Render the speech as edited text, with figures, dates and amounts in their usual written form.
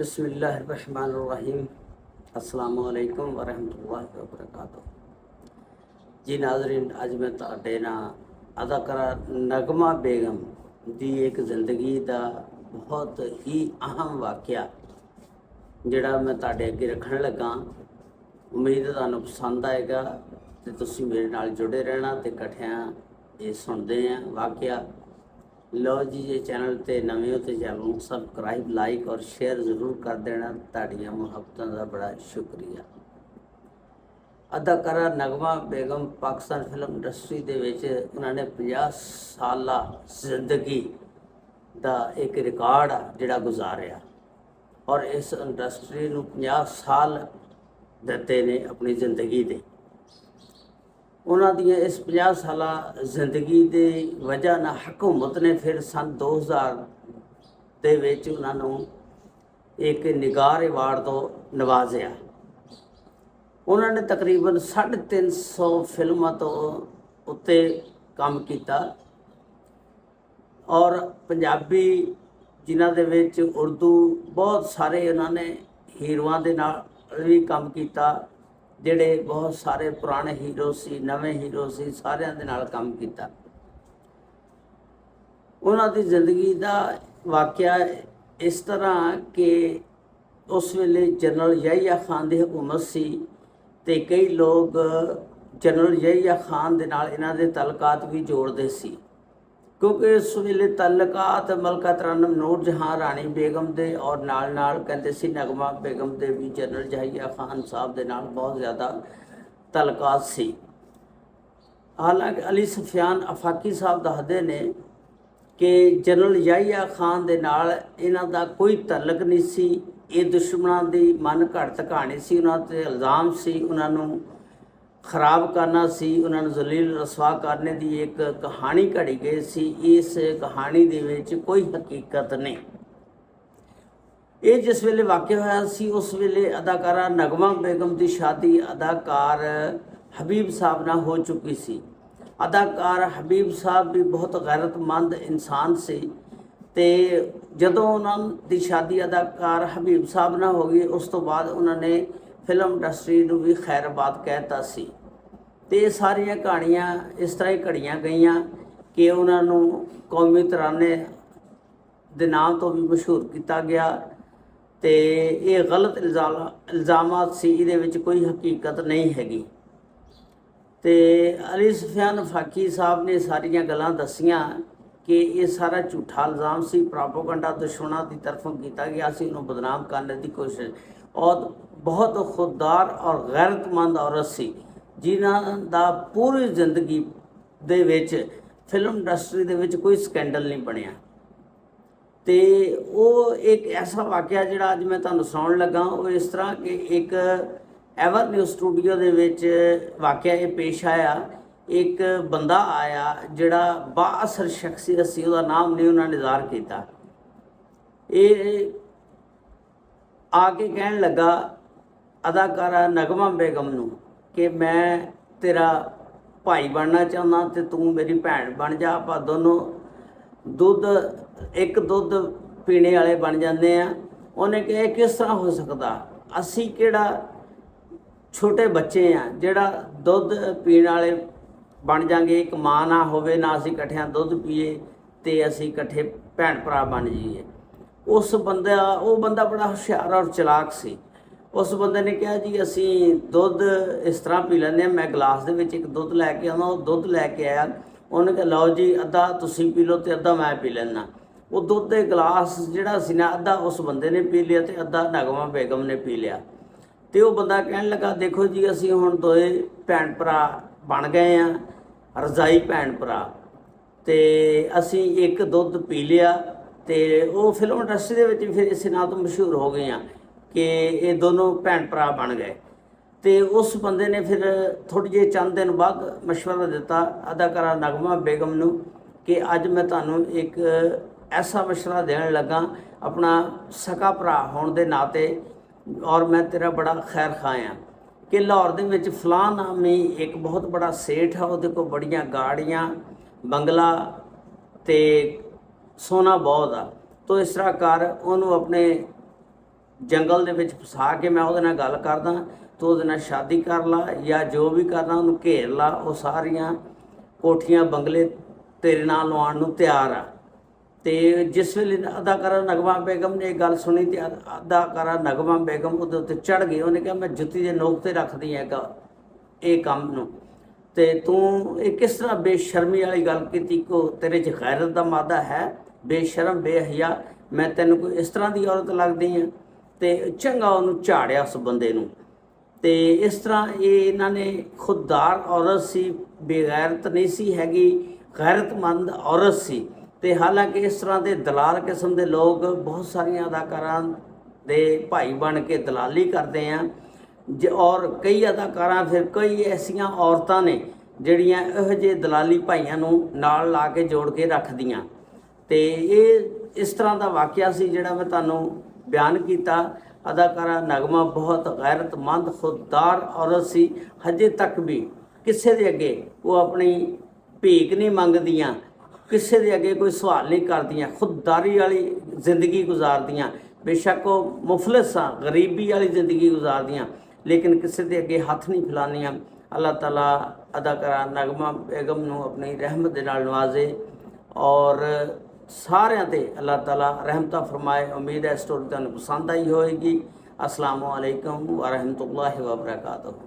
बिस्मिल्लाहिर्रहमानिर्रहीम। अस्सलामुअलैकुम वरहमतुल्लाहि वबरकातुह। जी नाज़रीन, अज मैं तुहाडे नाल अदाकारा नगमा बेगम दी एक ज़िंदगी का बहुत ही अहम वाक़या जिहड़ा मैं तुहाडे अगे रखण लगा। उम्मीद है तुहानूं पसंद आएगा ते तुसीं मेरे नाल जुड़े रहना ते इकट्ठियां ये सुनते हैं वाक़या। लो जी, ये चैनल ते नवे हो तो चैनल को सबसक्राइब लाइक और शेयर जरूर कर देना। तुहाड़ियां मुहब्बतां दा बड़ा शुक्रिया। अदाकारा नगमा बेगम पाकिस्तान फिल्म इंडस्ट्री दे विच उन्होंने 50 साल जिंदगी का एक रिकॉर्ड जिहड़ा गुजारिया और इस इंडस्ट्री नूं 50 साल दिते ने अपनी जिंदगी दे। उन्हां दी इस 50 साल जिंदगी की वजह ना हुकूमत ने फिर सन 2000 दे विच उन्हां नूं एक निगार अवार्ड तो नवाजिया। उन्होंने तकरीबन 350 फिल्मों तो उत्ते काम किया और पंजाबी जिन्हां दे विच उर्दू बहुत सारे उन्होंने हीरोआं दे नाल भी काम किया, जिहड़े बहुत सारे पुराने हीरो सी नवे हीरो सी सारियां दे नाल काम किया। उन्हां दी जिंदगी का वाक़या इस तरह कि उस वेले जनरल याहिया खान की हुकूमत सी ते कई लोग जनरल याहिया खान दे नाल इन्हां दे तलकात भी जोड़ते सी, क्योंकि उस वेले तलकात मलका तरन्नुम नूर जहां रानी बेगम दे और नाल नाल कहते सी नगमा बेगम दे भी जनरल याहिया खान साहब दे नाल बहुत ज़्यादा तलकात सी। हालांकि अली सुफियान अफाकी साहब दसदे ने कि जनरल याहिया खान दे नाल इन्हां दा कोई तलक नहीं सी। ये दुश्मनां दी मन घड़त कहानी सी। उन्हां ते इल्ज़ाम सी, उन्हां नूं खराब करना सी, उन्होंने जलील रसवा करने की एक कहानी घड़ी गई सी। इस कहानी दे विच कोई हकीकत नहीं। ये जिस वेले वाक़या होया सी उस वेले अदाकारा नगमा बेगम की शादी अदाकार हबीब साहब नाल हो चुकी सी। अदाकार हबीब साहब भी बहुत गैरतमंद इंसान से ते जदों उन्होंने शादी अदाकार हबीब साहब नाल हो गई उस तो बाद उन्होंने फिल्म इंडस्ट्री नूं भी खैरबाद कहता सी। ते सारियां कहानियां इस तरह ही घड़ियां गईयां कि उन्होंने कौमी तराने दे नाम तो भी मशहूर किया गया। तो ये गलत इल्ज़ामात सी, इहदे विच कोई हकीकत नहीं हैगी। तो अली सुफियान फाकी साहब ने सारियां गल्लां दसियां कि ये सारा झूठा इल्ज़ाम सी, प्रोपोगंडा दुश्मनों की तरफों किया गया सी, उन्होंने बदनाम करने की कोशिश। और बहुत खुददार और गैरतमंद औरत सी जिन्हां दा पूरी जिंदगी दे विच फिल्म इंडस्ट्री दे विच कोई स्कैंडल नहीं बनया। तो वो एक ऐसा वाक़या जिहड़ा अज मैं तुहानूं सुणाउण लगा वो इस तरह कि एक एवर न्यूज़ स्टूडियो दे विच वाक़या ये पेश आया। एक बंदा आया जिहड़ा बाअसर शख्सियत सी, उहदा नाम नहीं उन्होंने निज़ार किया। ये आके कहन लगा अदाकारा नगमा बेगम नूं कि मैं तेरा भाई बनना चाहुंदा ते तू मेरी भैन बन जा, आपां दोनों एक दुध पीने वाले बन जाते हैं। उन्हें कहा किस तरह हो सकता, असी किहड़ा छोटे बच्चे हैं जिहड़ा दुध पीने वाले बन जाएंगे, एक माँ ना होवे ना असी इकट्ठियां दुध पीए ते असी इकट्ठे भैन भरा बन जाइए। उस वो बंदा बड़ा हुशियार और चलाक सी। उस बंदे ने कहा जी असी दुध इस तरह पी लेंदे हां, मैं गिलास दे विच एक दुध लैके आउंदा, वो दुध लैके आया। उन्हें कहा लो जी अद्धा तुसीं पी लो तो अद्धा मैं पी लैना। वो दुध दे गिलास जिहड़ा सी ना अद्धा उस बंदे ने पी लिया तो अद्धा नगमा बेगम ने पी लिया। तो वो बंदा कहन लगा देखो जी असी हुण दोए भैन भरा बन गए हैं, रजाई भैन भरा, तो असी एक दुध पी लिया। तो वो फिल्म इंडस्ट्री दे विच फिर इस नाम तो मशहूर हो गई कि ये दोनों भैन भरा बन गए। तो उस बंदे ने फिर थोड़ी जी चंद दिन बाद मशवरा दिता अदाकारा नगमा बेगम नूं कि अज मैं तुहानूं एक ऐसा मशवरा देण लगा अपना सका भरा होने के नाते, और मैं तेरा बड़ा खैर खा हाँ कि लाहौर दे विच फलां नामी एक बहुत बड़ा सेठ है, उहदे कोल बड़ियां गाड़ियां बंगला ते सोना बहुत आ। तो इस तरह कर उन्होंने अपने ਜੰਗਲ ਦੇ ਵਿੱਚ ਫਸਾ ਕੇ ਮੈਂ ਉਹਦੇ ਨਾਲ ਗੱਲ ਕਰਦਾ, ਤੂੰ ਉਹਦੇ ਨਾਲ ਸ਼ਾਦੀ ਕਰ ਲਾ ਜਾਂ ਜੋ ਵੀ ਕਰਨਾ ਉਹਨੂੰ ਘੇਰ ਲਾ, ਉਹ ਸਾਰੀਆਂ ਕੋਠੀਆਂ ਬੰਗਲੇ ਤੇਰੇ ਨਾਲ ਲਵਾਉਣ ਨੂੰ ਤਿਆਰ ਆ। ਤੇ ਜਿਸ ਵੇਲੇ ਅਦਾਕਾਰਾ ਨਗਮਾ ਬੇਗਮ ਨੇ ਇਹ ਗੱਲ ਸੁਣੀ ਤੇ ਅਦਾਕਾਰਾ ਨਗਮਾ ਬੇਗਮ ਉਹਦੇ ਉੱਤੇ ਚੜ੍ਹ ਗਈ। ਉਹਨੇ ਕਿਹਾ ਮੈਂ ਜੁੱਤੀ ਦੇ ਨੋਕ ਤੇ ਰੱਖਦੀ ਹੈਗਾ ਇਹ ਕੰਮ ਨੂੰ, ਤੇ ਤੂੰ ਇਹ ਕਿਸ ਤਰ੍ਹਾਂ ਬੇਸ਼ਰਮੀ ਵਾਲੀ ਗੱਲ ਕੀਤੀ, ਕੋ ਤੇਰੇ 'ਚ ਗੈਰਤ ਦਾ ਮਾਦਾ ਹੈ, ਬੇਸ਼ਰਮ ਬੇਹਯਾ, ਮੈਂ ਤੈਨੂੰ ਕੋਈ ਇਸ ਤਰ੍ਹਾਂ ਦੀ ਔਰਤ ਲੱਗਦੀ ਹਾਂ। ਤੇ ਚੰਗਾ ਉਹਨੂੰ ਝਾੜਿਆ ਉਸ ਬੰਦੇ ਨੂੰ। ਤੇ ਇਸ ਤਰ੍ਹਾਂ ਇਹ ਇਹਨਾਂ ਨੇ ਖੁਦਦਾਰ ਔਰਤ ਸੀ, ਬੇਗੈਰਤ ਨਹੀਂ ਸੀ ਹੈਗੀ, ਗੈਰਤਮੰਦ ਔਰਤ ਸੀ। ਤੇ ਹਾਲਾਂਕਿ ਇਸ ਤਰ੍ਹਾਂ ਦੇ ਦਲਾਲ ਕਿਸਮ ਦੇ ਲੋਕ ਬਹੁਤ ਸਾਰੀਆਂ ਅਦਾਕਾਰਾਂ ਦੇ ਭਾਈ ਬਣ ਕੇ ਦਲਾਲੀ ਕਰਦੇ ਆ। ਔਰ ਕਈ ਅਦਾਕਾਰਾਂ ਫਿਰ ਕਈ ਐਸੀਆਂ ਔਰਤਾਂ ਨੇ ਜਿਹੜੀਆਂ ਇਹੋ ਜਿਹੇ ਦਲਾਲੀ ਭਾਈਆਂ ਨੂੰ ਨਾਲ ਲਾ ਕੇ ਜੋੜ ਕੇ ਰੱਖਦੀਆਂ। ਤੇ ਇਹ ਇਸ ਤਰ੍ਹਾਂ ਦਾ ਵਾਕਿਆ ਸੀ ਜਿਹੜਾ ਮੈਂ ਤੁਹਾਨੂੰ ਬਿਆਨ ਕੀਤਾ। ਅਦਾਕਾਰਾ ਨਗਮਾ ਬਹੁਤ ਗੈਰਤਮੰਦ ਖੁਦਦਾਰ ਔਰਤ ਸੀ। ਹਜੇ ਤੱਕ ਵੀ ਕਿਸੇ ਦੇ ਅੱਗੇ ਉਹ ਆਪਣੀ ਭੀਖ ਨਹੀਂ ਮੰਗਦੀਆਂ, ਕਿਸੇ ਦੇ ਅੱਗੇ ਕੋਈ ਸਵਾਲ ਨਹੀਂ ਕਰਦੀਆਂ, ਖੁਦਦਾਰੀ ਵਾਲੀ ਜ਼ਿੰਦਗੀ ਗੁਜ਼ਾਰਦੀਆਂ। ਬੇਸ਼ੱਕ ਉਹ ਮੁਫਲਿਸ ਆ, ਗਰੀਬੀ ਵਾਲੀ ਜ਼ਿੰਦਗੀ ਗੁਜ਼ਾਰਦੀਆਂ, ਲੇਕਿਨ ਕਿਸੇ ਦੇ ਅੱਗੇ ਹੱਥ ਨਹੀਂ ਫੈਲਾਉਂਦੀਆਂ। ਅੱਲਾਹ ਤਾਲਾ ਅਦਾਕਾਰਾ ਨਗਮਾ ਬੇਗਮ ਨੂੰ ਆਪਣੀ ਰਹਿਮਤ ਦੇ ਨਾਲ ਨਵਾਜ਼ੇ ਔਰ ਸਾਰਿਆਂ ਤੇ ਅੱਲਾਹ ਤਾਲਾ ਰਹਿਮਤਾਂ ਫਰਮਾਏ। ਉਮੀਦ ਹੈ ਸਟੋਰੀ ਤੁਹਾਨੂੰ ਪਸੰਦ ਆਈ ਹੋਏਗੀ। अस्सलामु अलैकुम व रहमतुल्लाहि व बरकातुहू।